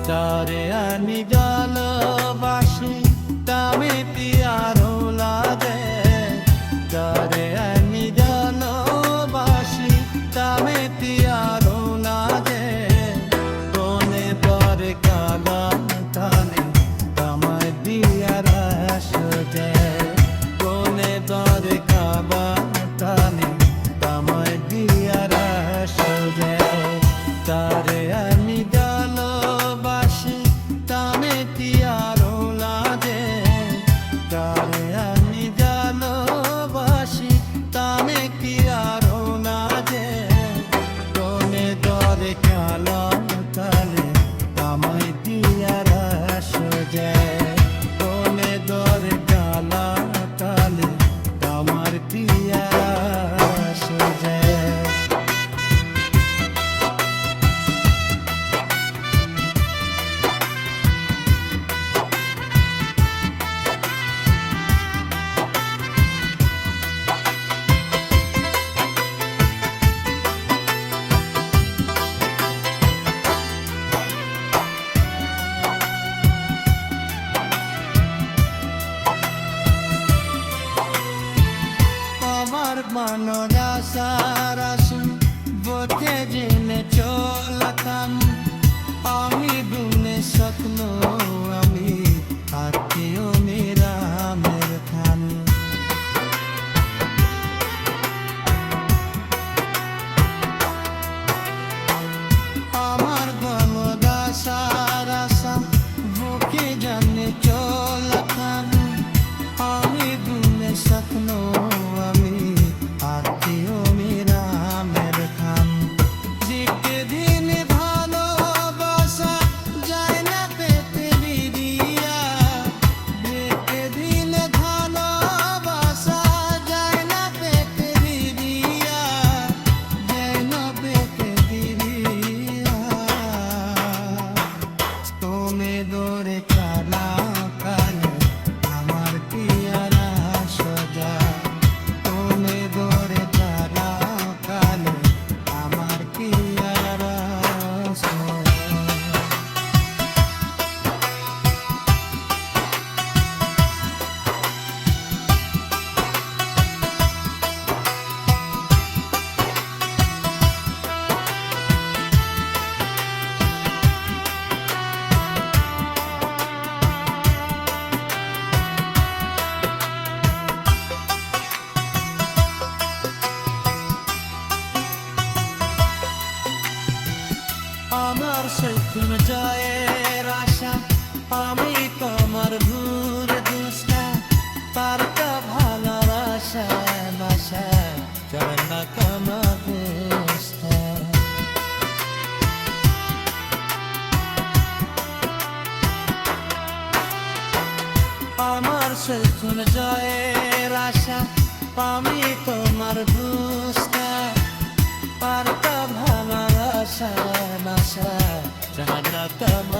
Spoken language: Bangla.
তারে আমি ভালোবাসি তামে পিয়ারো লাগে তারে আমি ভালোবাসি তামে পিয়ারো লাগে কোনে পরে কালাম তানে তামায় দিয়ার আসে কোনে পরে কাবা তানে তামায় দিয়ার আসে তারে আমি ভালোবাসি তামে পিয়ারো লাগে তারে আমি ভালোবাসি তামে পিয়ারো লাগে কোনে দরে কালাম তালে তামায় দিয়ার আসে কোনে দরে কালাম তালে তামার দিয়ার আসে মনের আশার আসন বটে জেনে চলতাম আমি গুনে স্বপ্ন আমি আত্মীয় নিরামের খান আমার মনের আশার আশা বুকে জানে চলতাম আমি গুনে স্বপ্ন আমার সৈকুন জয়ের আশা আমি তোমার ভুর দুষ্টা পারতা ভালোর আশা বাসা চরণা কামা দুষ্টা আমার সৈকুন জয়ের আশা আমি তোমার দুষ্টা পারতা ভালোর আশা বাসা চরণা কামা